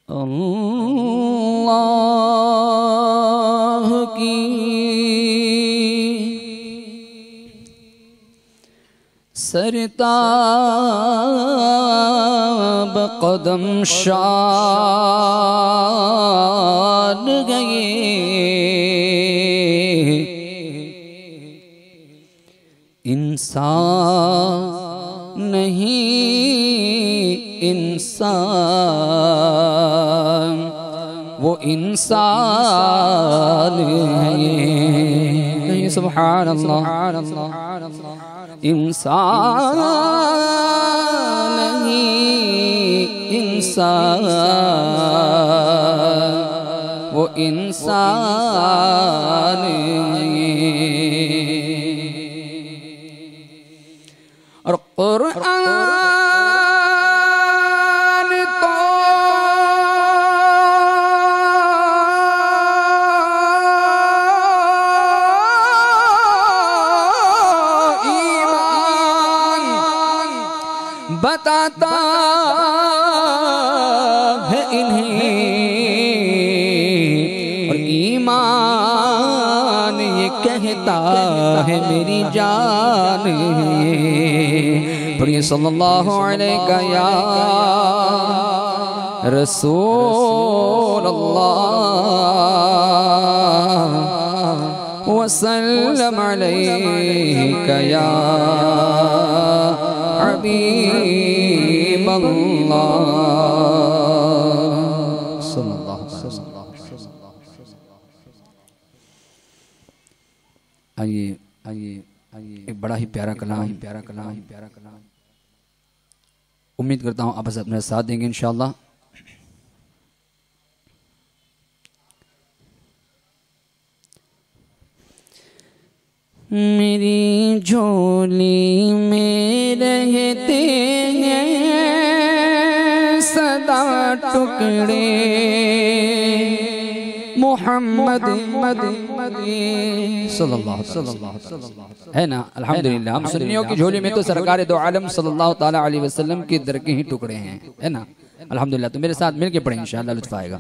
अल्लाह की सरताब कदम शान गए इंसान नहीं इंसान वो इंसान है। सुभान अल्लाह। इंसान नहीं इंसान वो इंसान है। और कुरान तो ईमान बताता है इन्हें और ईमान ये कहता है मेरी जान है। सल्लल्लाहु अलैहि या रसूल अल्लाह वसल्लम अलैका या हबीब अल्लाह सल्लल्लाहु अलैहि वसल्लम। आइए एक बड़ा ही प्यारा कलाम उम्मीद करता हूँ आप सब मेरा साथ देंगे इंशाअल्लाह। मेरी झोली में रहते हैं सदा टुकड़े मोहम्मद सल्लल्लाहु है ना। अल्हम्दुलिल्लाह हम सुन्नियों की झोली में तो सरकार दो आलम सल्लल्लाहु ताला अलैहि वसल्लम के दर के ही टुकड़े हैं, है ना। अल्हम्दुलिल्लाह तो मेरे साथ मिलके पढ़ें इंशाअल्लाह लुत्फ आएगा।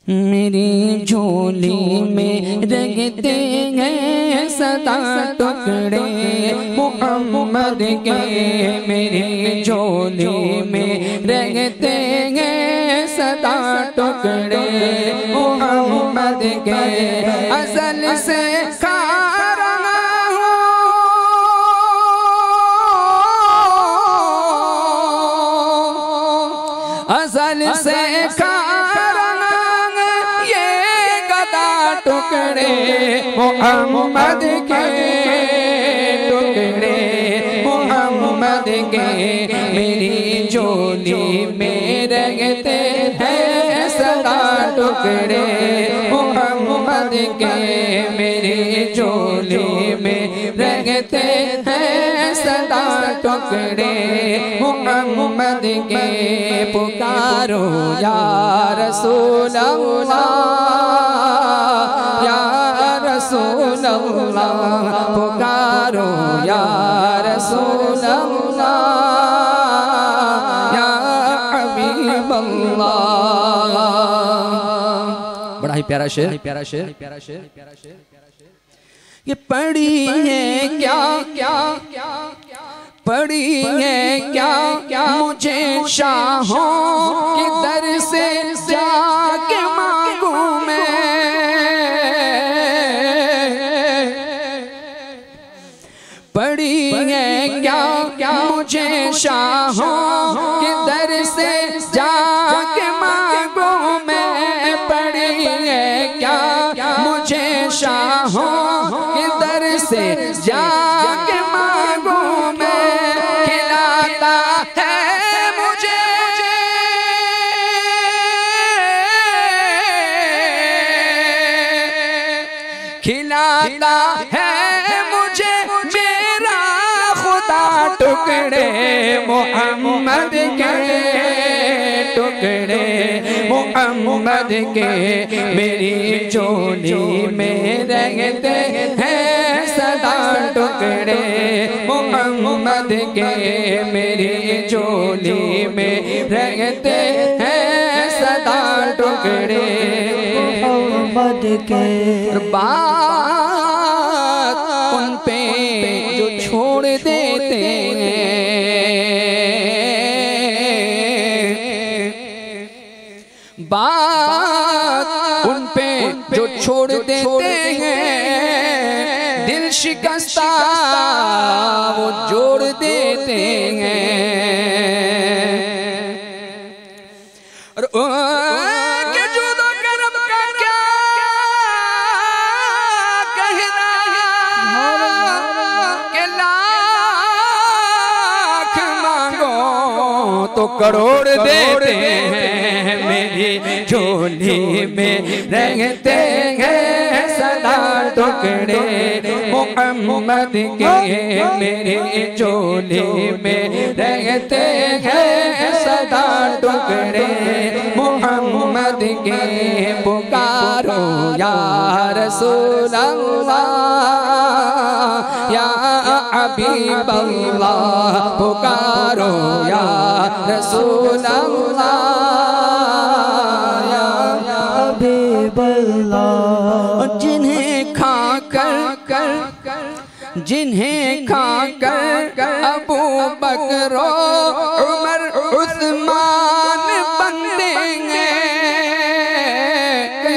मेरी झोली में रहते हैं सदा टुकड़े मोहम्मद के मेरी झोली में रहते हैं सदा टुकड़े मोहम्मद के असल से टुकड़े मोहम्मद के टुकड़े मोहम्मद के मेरी झोली में रहते हैं सदा टुकड़े मोहम्मद के मेरी झोली में रहते हैं सदा टुकड़े मोहम्मद के पुकारो या रसूल अल्लाह रसूल अल्लाह पुकारो या रसूल अल्लाह या हबीब अल्लाह। बड़ा ही प्यारा शेर ये पढ़ी है क्या पढ़ी है क्या मुझे शाहों के दर से जाके मांगू मैं पढ़ी है क्या मुझे शाहों के दर से जाके मांगो मैं पढ़ी है क्या मुझे शाहों के दर से जाके मांगो मैं खिलाता है मुझे खिलाता है मुझे मेरा खुदा टुकड़े मोहम्मद के टुकड़े मोहम्मद के मेरी झोली में रहते हैं सदा टुकड़े टुकड़े मोहम्मद के मेरी झोली में रहते हैं सदा टुकड़े मोहम्मद के। बात उन पे जो छोड़ देते हैं, बात उन पे जो छोड़ देते हैं, दिल शिकस्ता वो जोड़ देते हैं। और के जुदा करम का क्या कहना, के लाख मांगो तो करोड़ देते हैं, मेरी झोली में रहते हैं सदा टुकड़े मोहम्मद के मेरी झोली में रहते हैं सदा टुकड़े मोहम्मद के। पुकारो या रसूल अल्लाह या हबीब अल्लाह, पुकारो या रसूल अल्लाह या हबीब अल्लाह। जिन्हें खाकर अबू बकर उमर उस्मान बन देंगे।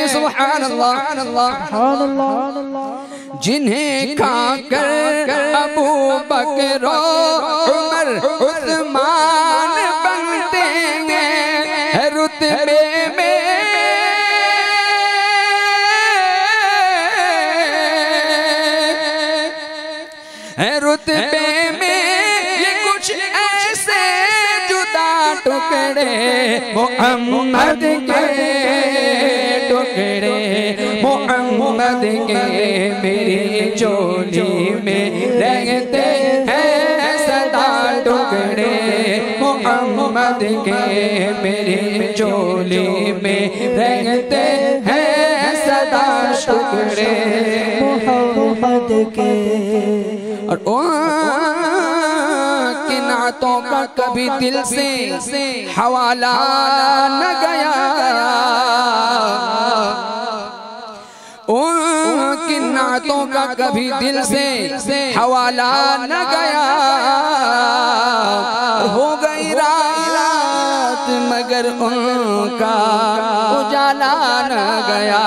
सुभान अल्लाह। जिन्हें खाकर अबू बकर उमर उस्मान बन देंगे, रुतबे में रुतबे में ये कुछ ऐसे जुदा टुकड़े मोहम्मद के टुकड़े मोहम्मद के मेरी झोली में रहते हैं सदा टुकड़े मोहम्मद के मेरी झोली में रहते हैं सदा टुकड़े मोहम्मद के। और कि नातों का कभी दिल से हवाला न गया, कि नातों का कभी दिल से हवाला न गया। हो गई रात मगर उनका उजाला न गया।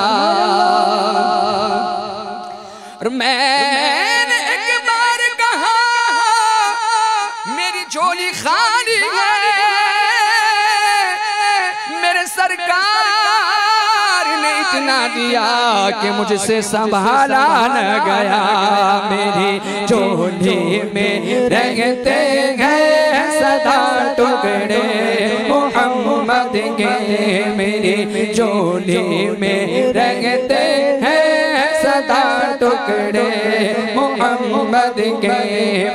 और मैंने एक बार कहा मेरी झोली खाली है, मेरे सरकार ने इतना दिया कि मुझसे संभाला न गया। मेरी झोली में रहते हैं सदा टुकड़े मोहम्मद के मेरी झोली में रहते हैं सदा टुकड़े मोहम्मद के।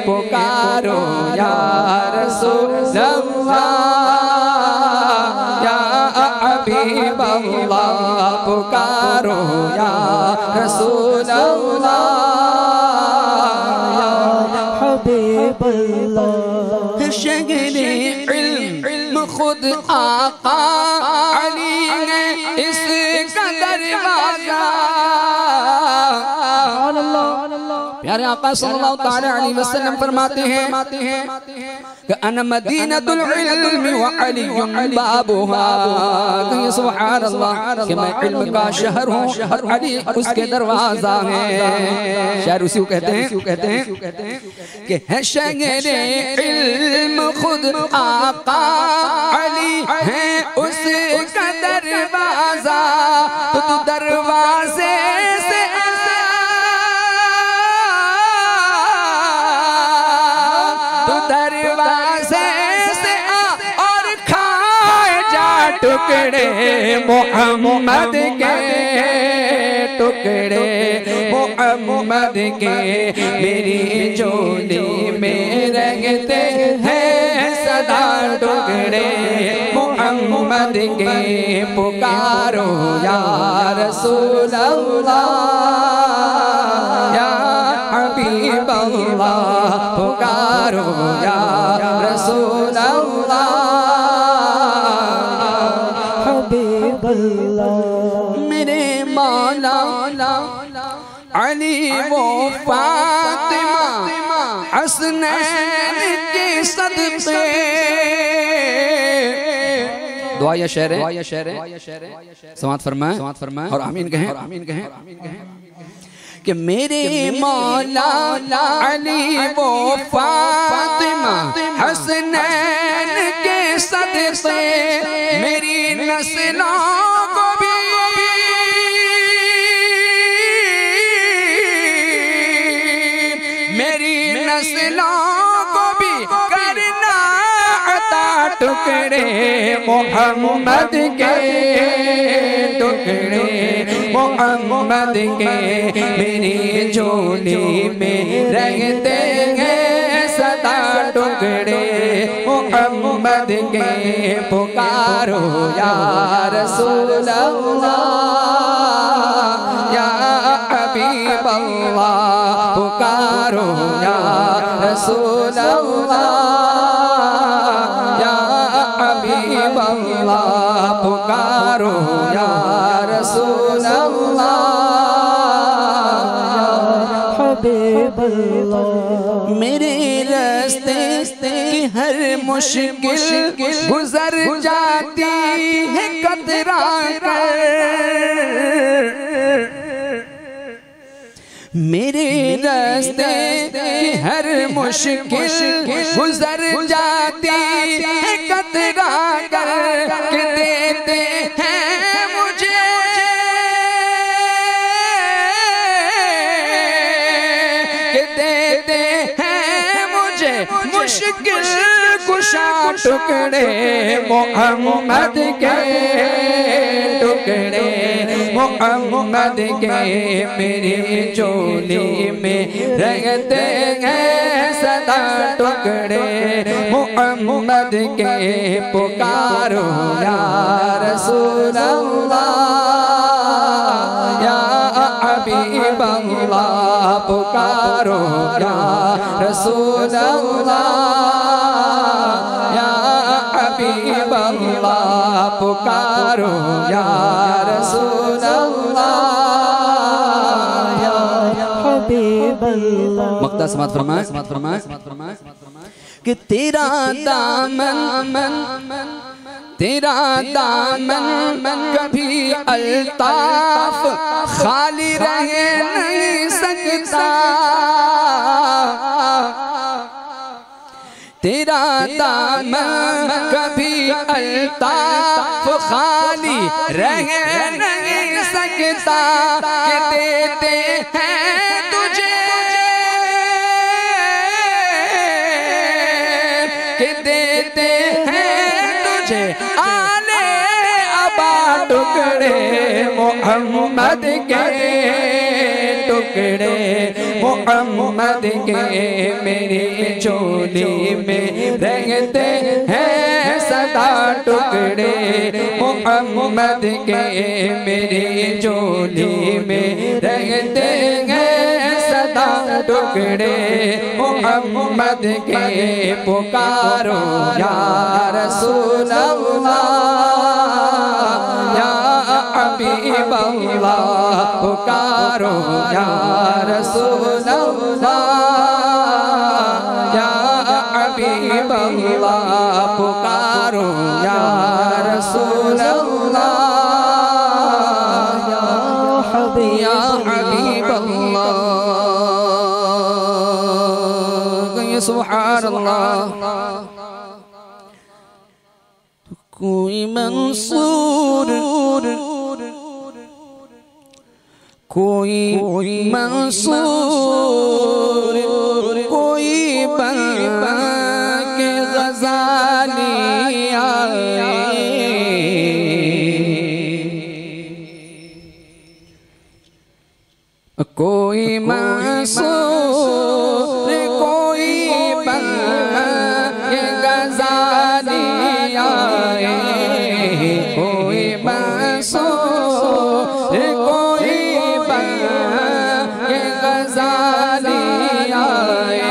पुकारो या रसूल अल्लाह या हबीब अल्लाह, पुकारो या रसूल अल्लाह या हबीब अल्लाह। शगरे इल्म खुद आका अली ने इसका दरवाजा, प्यारे आका सल्लल्लाहु ताला अलैहि वसल्लम फरमाते हैं कि अना मदीनतुल इल्म व अलीयुन बाबुहा। सुभान अल्लाह कि मैं इल्म का शहर हूँ और अली उसके दरवाजा है। शायर उसी को कहते हैं कि है शगरे इल्म खुद आका अली है उसका दरवाजा, तो तू दरवाजे से टुकड़े मोहम्मद के टुकड़े मोहम्मद के मेरी झोली में रहते हैं सदा टुकड़े मोहम्मद के। पुकारो या रसूल अल्लाह या हबीब अल्लाह, पुकारो या रसूल अल्लाह हबीब अल्लाह। मेरे मौला अली वो फातिमा हसनैन के सदक़े। दुआ या शेर है, समात फरमाए और आमीन कहें कि मेरे मौला अली वो फातिमा हसनैन के सदक़े मेरी नस्लों को भी करना अता टुकड़े मोहम्मद के टुकड़े मोहम्मद के मेरी झोली में रहते हैं सदा टुकड़े मोहम्मद के। पुकारो या रसूल अल्लाह या हबीब अल्लाह। पुकारो या रसूल अल्लाह या हबीब अल्लाह। पुकारो या रसूल अल्लाह हबीब अल्लाह। मेरे रास्ते की हर मुश्किल गुजर जाती है कतरा कर। मेरे रास्ते की हर मुश्किल गुजर जाती है कतरा कर के देते हैं मुझे के देते हैं मुझे मुश्किल कुशा टुकड़े मोहम्मद के टुकड़े मोहम्मद के मेरी झोली में रहते हैं सदा टुकड़े मोहम्मद के। पुकारो या रसूल अल्लाह या हबीब अल्लाह। पुकारो या रसूल अल्लाह या हबीब अल्लाह। पुकारो या रसूल अल्लाह या हबीब अल्लाह। मक्ता समात फरमाए कि तेरा दामन कभी अल्ताफ खाली रह नहीं सकता। तेरा दामन कभी अल्ताफ खाली रह नहीं सकता कि देते हैं तुझे कि देते हैं तुझे आले अबा टुकड़े मोहम्मद के टुकड़े मोहम्मद के मेरी झोली में रहते हैं सदा टुकड़े मोहम्मद के मेरी झोली में रहते हैं सदा टुकड़े मोहम्मद के। पुकारो या रसूल अल्लाह या हबीब अल्लाह। पुकारो या रसूल अल्लाह या हबीब अल्लाह। पुकारो या रसूल अल्लाह या हबीब अल्लाह। सुभान अल्लाह। कोई मंसूर कोई मंसूर कोई बंदा के ग़ज़ाली आए। कोई मंसूर कोई बंदा के ग़ज़ाली आए। कोई मंसूर कोई बंदा के ग़ज़ाली आए।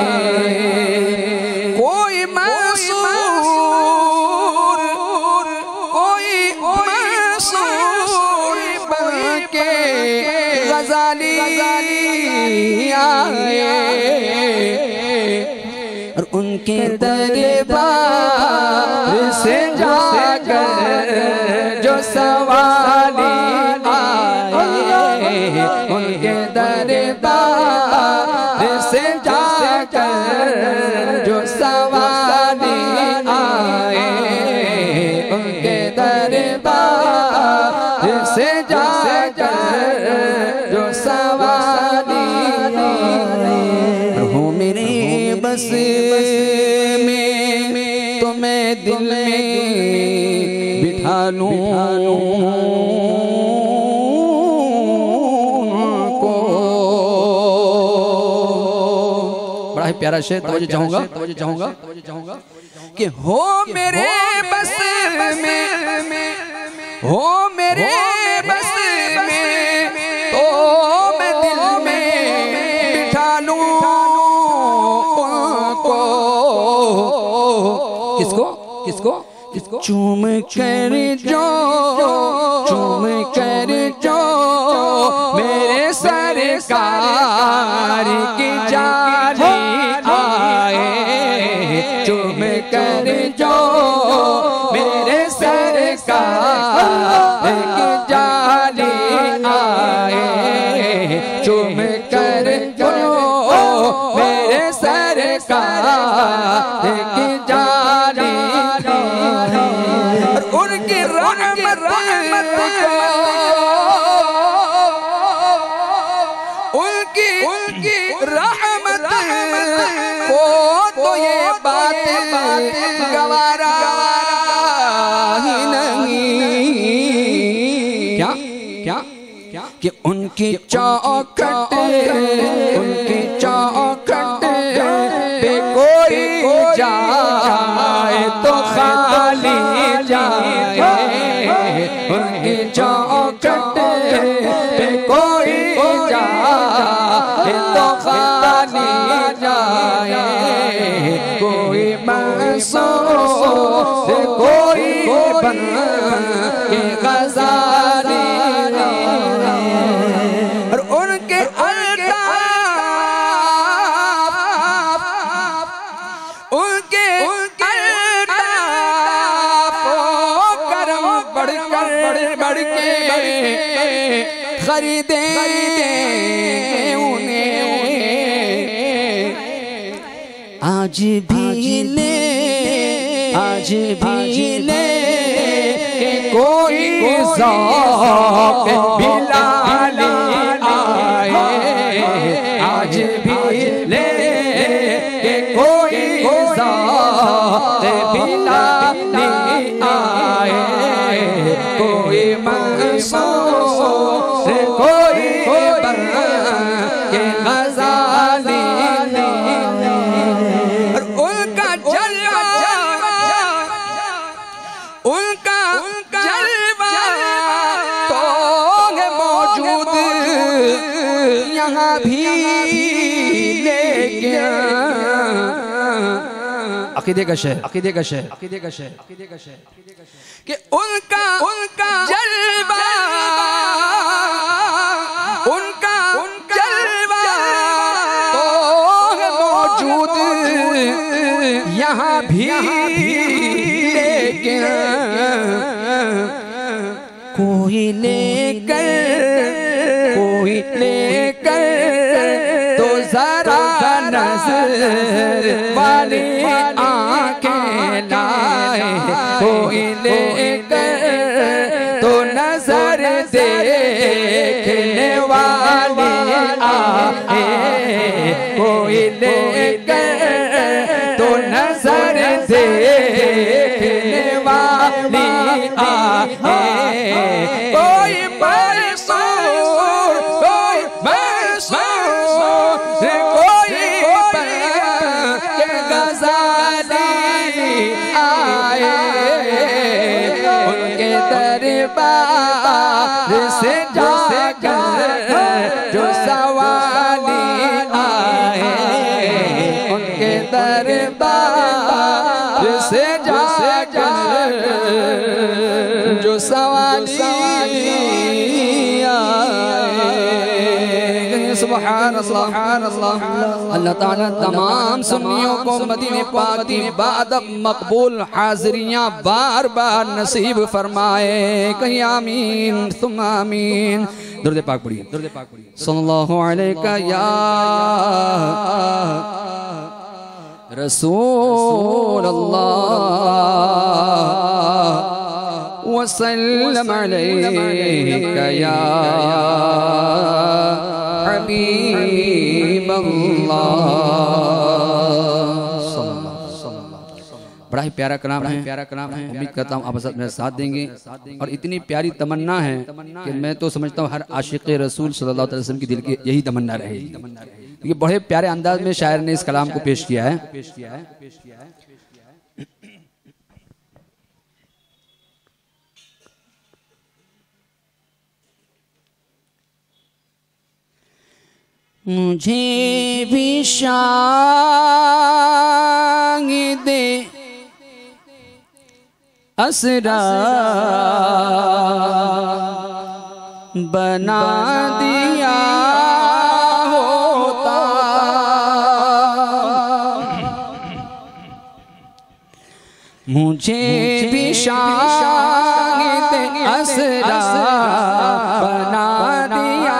गजाली आए और उनके दरबार से जाकर जो सवाली आए, उनके दरबार से जाकर जो सवाली आए, उनके दरबार से जाकर जो सवाली आए। हो मेरे बस में तो मैं दिल में बिठा लूं को। बड़ा ही प्यारा शेर, तवज्जो चाहूंगा कि हो मेरे बस में, हो मेरे बस में तो मैं दिल में बिठा लूं को। किसको किसको किसको? चूम कर जो मेरे सरकार की जाली आए, चूम कर जो मेरे सरकार की जाली आए, चूम कर जो मेरे सरकार की जाली आए। उनकी रहमत उनकी रहमत को तो ये बात गवारा ही नहीं। क्या क्या क्या कि उनकी चौखट पे कोई जाए तो खाली जाए, उनकी चौखट पे कोई जाए तो खाली जाए। कोई मंसूर कोई बन के गजाली और उनके बढ़ के खरीदे उन्हें। आज भी ले कोई ज़ौक़ बिलाली आए, आज भी ले कोई ज़ौक़ बिलाली आए। कोई मंसूर कोई बन के गजाली और उनका जलवा तो है मौजूद यहाँ भी, लेकिन अकीदे का शहर कि उनका जलवा तो है मौजूद यहाँ भी, लेकिन कोई लेकर तो जरा नजर वाली आंखें लाए, कोई लेकर तो नजर देखने वाली आए, कोई लेकर तो नजर देखने वाली आए। कोई दरबार से जाकर जो सवाली आए, उनके दरबार से जाकर जो सवाली आए। सुभान अल्लाह। अल्लाह ताला तमाम सुन्नियों को मदीने पाक की इबादत मकबूल हाज़िरियाँ बार बार नसीब फरमाए। कहीं आमीन तुम आमीन। दुरूद पाक पढ़िए, दुरूद पाक पढ़िए। सल्लल्लाहु अलैका या रसूल अल्लाह वसल्लम अलैका या हबीब अल्लाह। बड़ा ही प्यारा कलाम है, प्यारा कलाम है। उम्मीद करता हूँ आप सब मेरे साथ देंगे। और इतनी प्यारी तमन्ना है कि मैं तो समझता हूँ हर आशिक़ रसूल सल्लल्लाहु अलैहि वसल्लम की दिल की यही तमन्ना रहेगी। ये बड़े प्यारे अंदाज में शायर ने इस कलाम को पेश किया है। मुझे भी शाहिदे असरा बना दिया होता, मुझे भी शाहिदे असरा बना दिया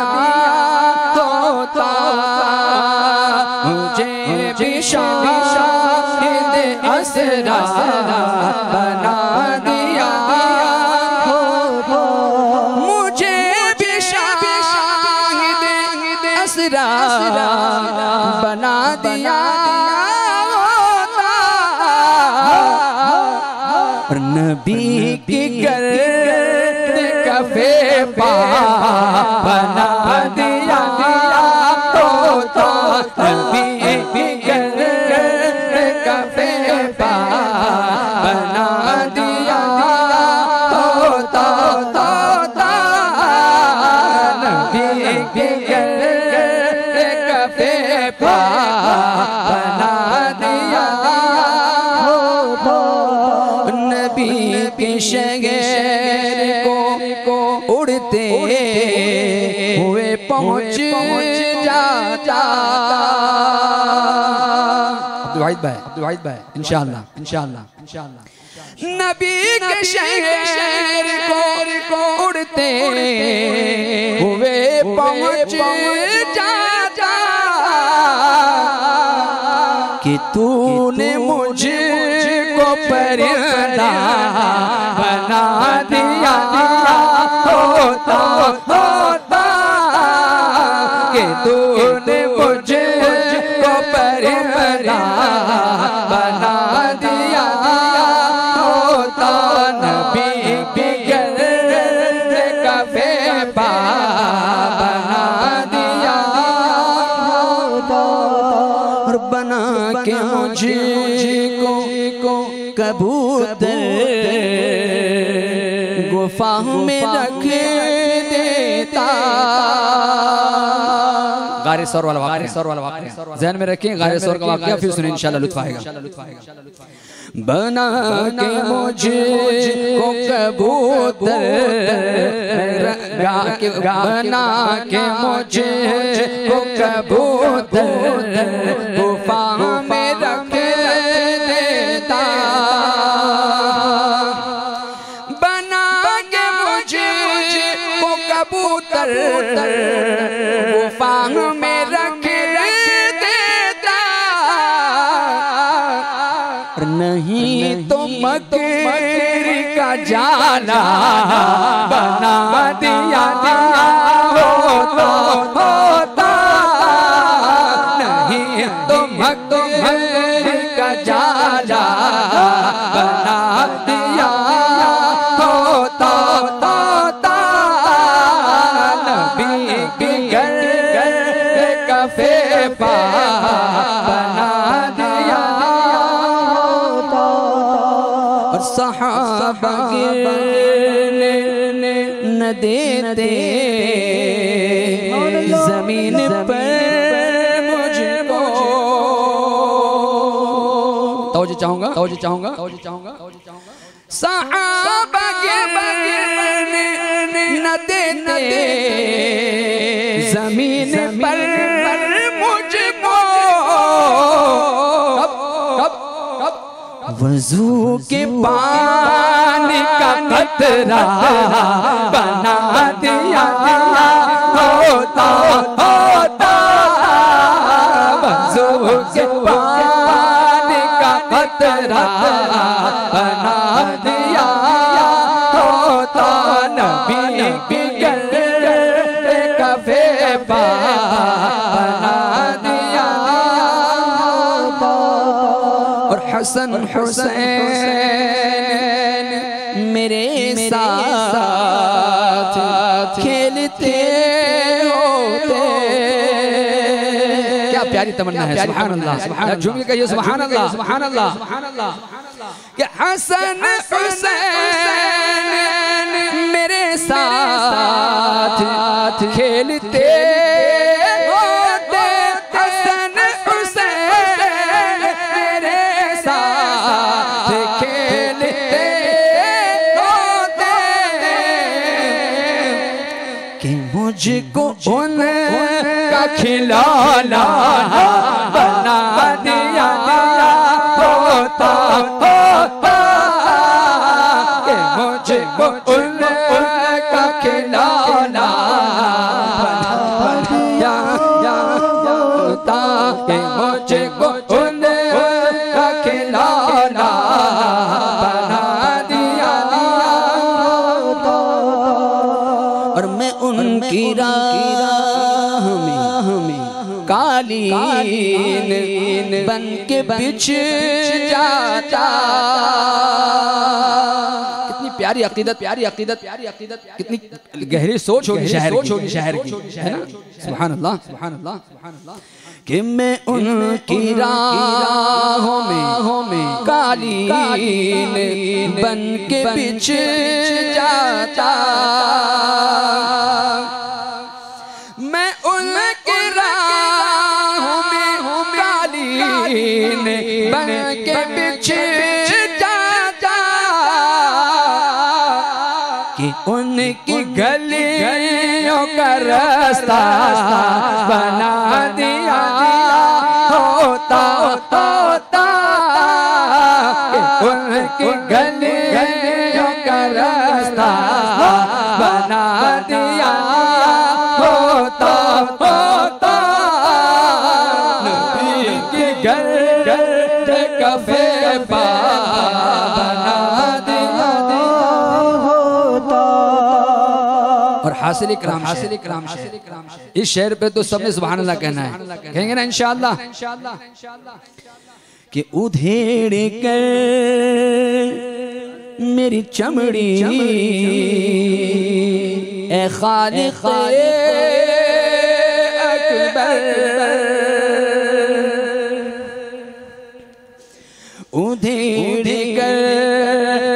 होता, मुझे भी शाहिदे असरा बना दिया होता, मुझे भी शाहिदे असरा बना दिया होता, और नबी की गर्द कफे पा बना दिया होता, नबी की गर्द कफे पा बना दिया होता, नबी की गर्द कफे पा बना दिया होता, नबी के शहर को उड़ते हुए पहुँच जाता। अब्दुल वाहिद भाई इंशाअल्लाह नबी के शहर को उड़ते हुए पहुँच जाता, कि तूने मुझको परिंदा बना दिया होता, कि तूने मुझको परिंदा बना दिया होता, नबी की गर्द कफे पा बना दिया होता, और बना के मुझको कबूतर गुफा में रख देता। गारे सौर वाला वाक़या ज़हन में रखें, गारे सौर का वाक़या फिर सुने इंशाअल्लाह लुत्फ़ आएगा। बना के मुझको कबूतर बना के मुझको कबूतर गुफा में रख देता, बना के मुझको कबूतर गुफा में रख देता, नहीं तो मकर का जाला बना दिया होता, नहीं तो मकर का जाला बना दिया होता, नबी की गर्द कफे पा बना दिया होता, और सहाबा न देते जमीन पर मुझको। तवज्जो चाहूंगा सहाबा न देते ज़मीन पर मुझको वज़ू के पानी का कतरा बना दिया होता होता वज़ू के पानी का कतरा बना दिया होता नबी बिगड़ कफे बना दिया और हसन हुसैन मेरे साथ खेलते होते। क्या प्यारी तमन्ना है, सुभान अल्लाह, सुभान अल्लाह, झूम के कहिए सुभान अल्लाह, सुभान अल्लाह, सुभान अल्लाह। कि हसन हुसैन मेरे साथ खेलते होते, हसन हुसैन मेरे साथ खेलते होते कि मुझको उनका खिलौना बना दिया होता होता कि मुझको उनका खिलौना बना दिया होता कि मुझको उनका खिलौना बना दिया होता और मैं उनकी राह में कालीन बन के बिछ जाता। कितनी प्यारी अकीदत, प्यारी अकीदत, प्यारी अकीदत, कितनी गहरी सोच होगी शहर की, है ना। सुभान अल्लाह, सुभान अल्लाह, सुभान अल्लाह। कि मैं उनकी राहों में कालीन बन के बिछ जाता। मैं उनकी राहों में कालीन बन के बिछ जाता कि उनकी गलियों का रास्ता बना दिया होता होता कि उनकी गलियों का रास्ता बना दिया होता होता नबी की घर कफे बना दिया होता। और हासिल इकराम इस शेर पे तो सबने सुभान अल्लाह कहना है, कहेंगे ना इंशाअल्लाह। कि उधेड़ कर मेरी चमड़ी ए खालिक अकबर, उधेड़ कर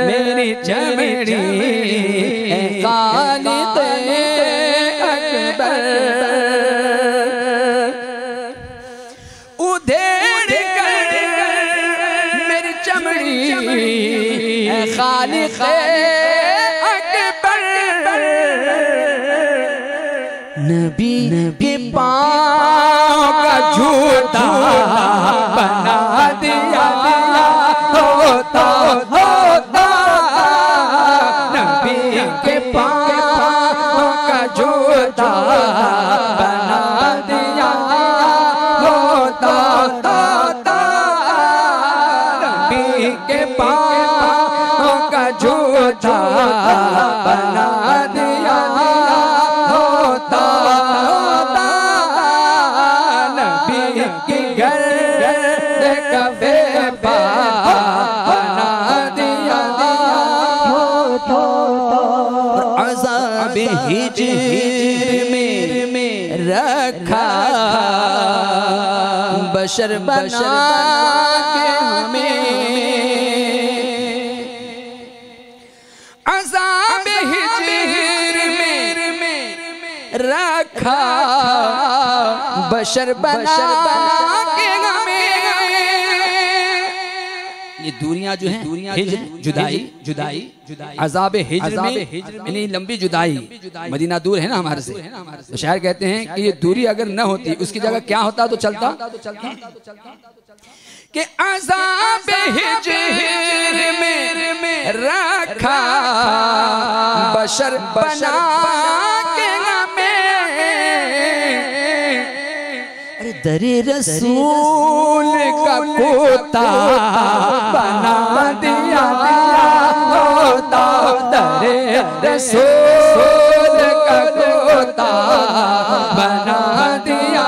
मेरी चमड़ी ए खालिक अकबर, उधेड़ कर मेरी चमड़ी ए खालिक नबी के पाँव का जूता बना दिया होता होता नबी के पाँव का जूता बना दिया होता होता नबी के पाँव का जूता बना दिया होता होता नबी की घर कफे बना दिया होता। अज़ाब हिज्र में रखा बशर बना के हमें, अज़ाब हिज्र में रखा बशर बना के हमें। ये दूरियां जो हैं, हिज्र जुदाई, अज़ाब हिज्र में यानी लंबी जुदाई, मदीना दूर है ना हमारे से, तो शायर कहते हैं कि ये दूरी अगर न होती उसकी जगह क्या होता तो चलता कि अज़ाब हिज्र में रखा बशर बना के दरे रसूल का कोता बना दिया होता, दरे रसूल का कोता बना दिया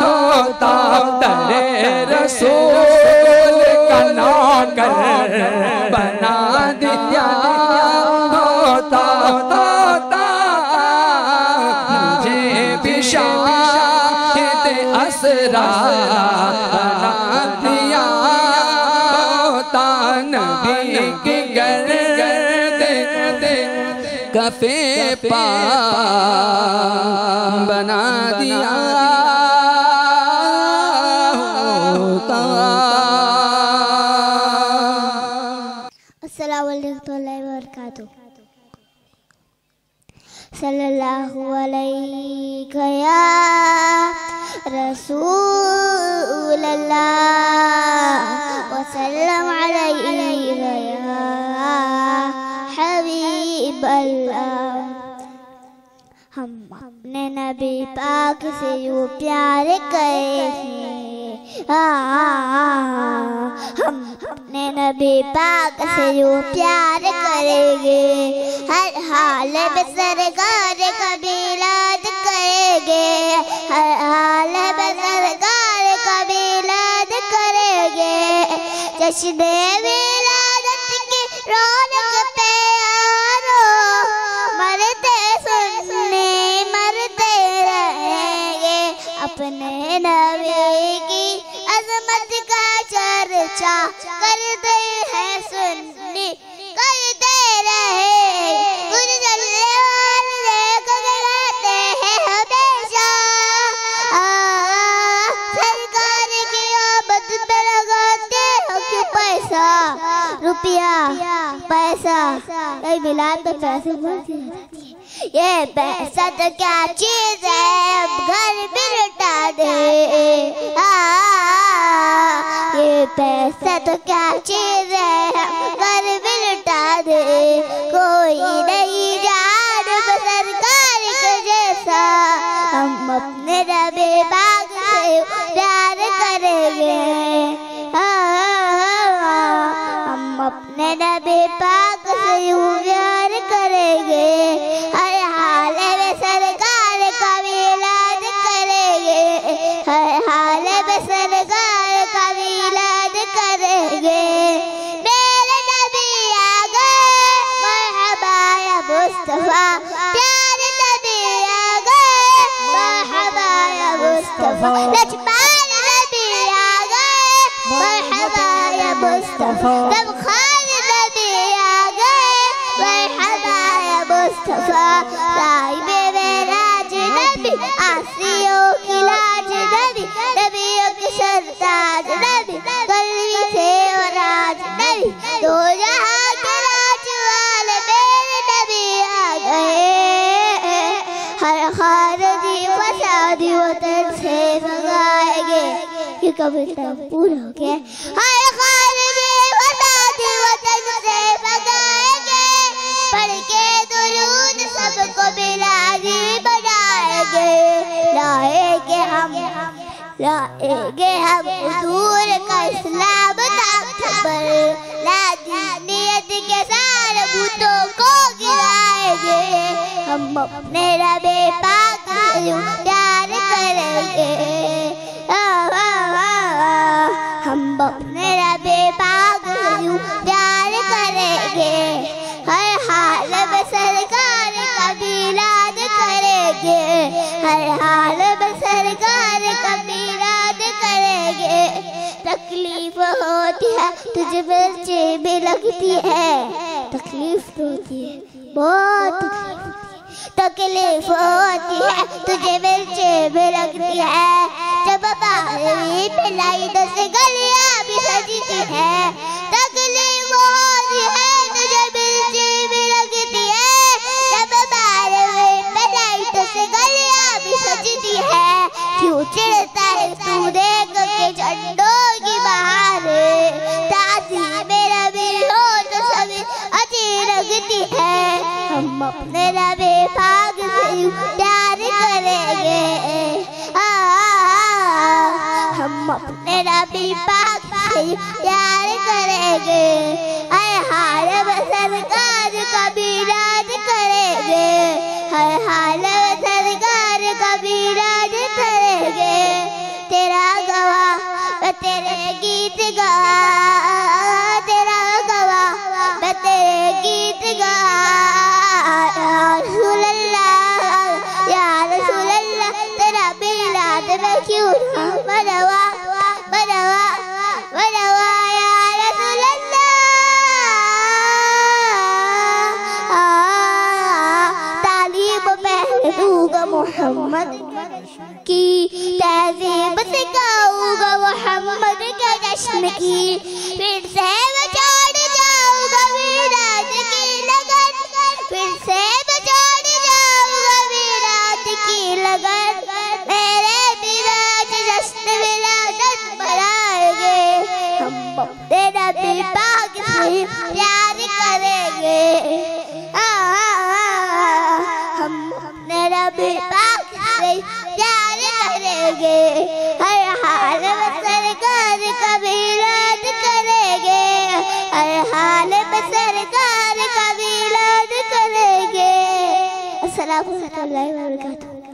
होता, दरे रसूल का नौकर बना दिया होता, मुझे भी असरा बना दिया होता, नबी की गर्द कफे पा बना दिया होता। अस्सलामु अलैकुम व बरकातुहू। सल्लल्लाहु अलैहि या रसूल अल्लाह वसल्लम अलैहि या हबीब अल्लाह। हम अपने नबी पाक से यूं प्यार करेंगे, हम अपने नबी पाक से यूं प्यार करेंगे, हर हाल में सरकार का मिलाद करेंगे, हर हाल में सरकार का मिलाद करेंगे, जश्न विलादत की रौनक पे यारो मरते सुनने मरते रहेंगे, अपने नबी की अजमत का चर्चा करते हैं सुन्नी करते रहे, कुछ चलने वाले कहते हैं हमेशा, सरकार की आमद पे लगाते हो क्यों पैसा रुपया पैसा, ये मिला तो पैसे बढ़ती रहती है, ये पैसा तो क्या चीज है अब घर भी लुटा दे, ये पैसा तो क्या चीज है हम घर भी लुटा दे, कोई नहीं जान सरकार के जैसा, हम अपने नबी पाक से प्यार करेंगे, हम अपने नबी पाक से प्यार करेंगे, हर हाल में सरकार का मिलाद करेंगे, हर हाल में सरकार का मिलाद करेंगे, मेरे नबी आ गए मरहबा या मुस्तफा, प्यारे नबी आ गए मरहबा या मुस्तफा, लजपाल नबी आ गए मरहबा या मुस्तफा, रमखान नबी आ गए मरहबा या मुस्तफा, साहिब मेराज नबी आसियों की लाज नबी, नबियों के सरताज नबी, कलवी से और राज नबी, दो जहां के राज वाले मेरे नबी आ गए, हर खारजी फसादी वतन से भगाएंगे, ये कविता पूरा हो गया, हर खारजी फसादी वतन से भगाएंगे, पढ़ के दुरूद सबको बिलाजी बनाएंगे, लाएंगे हम दूर का इस्लाम का खबर, लादीनियत के सारे भूतों को गिराएंगे, हम अपने नबी पाक से प्यार करेंगे, हम अपने नबी पाक से प्यार करेंगे, हर हाल में सरकार का मिलाद करेंगे, हर हाल में सरकार का मिलाद करेंगे, तकलीफ होती है तुझे मिर्ची भी लगती है, तकलीफ होती है बहुत तकलीफ होती है तुझे मिर्ची भी लगती है, जब बारहवीं पे लाइट से गलियां भी सजती है, तकलीफ होती है तुझे मिर्ची भी लगती है। जब बारहवीं पे लाइट से गलियां भी सजती है, क्यों चिढ़ता है तू देख के झंडों की बहार। ताज़ीम रबी हो तो सभी अच्छी लगती है, हम अपने रबी पाक से प्यार करेंगे। हम अपने रबी पाक से प्यार करेंगे। हर हाल में सरकार कभी राज करेंगे, हर हाल में सरकार कभी राज करेंगे। तेरा गवाह मैं तेरे गीत गा, तेरा गवाह मैं तेरे गीत गा। या रसूल अल्लाह, या रसूल अल्लाह, तेरा मिलाद में क्यों ना मनवा मनवा मनवा या रसूल अल्लाह। तालीम पहले दूंगा मोहम्मद की, तहज़ीब सिखाऊंगा मोहम्मद के जश्न की, फिर से मैं छोड़ जाऊंगा विराज की लगन, फिर से मैं छोड़ जाऊंगा विराज की लगन। मेरे विराज जश्न विराजत बनाएंगे, हम अपने नबी पाक से प्यार करेंगे। हम अपने नबी पाक से प्यार करेंगे। हर हाल में सरकार कभी राज करेंगे, हर हाल में सरकार कभी राज करेंगे। अस्सलाम वालेकुम।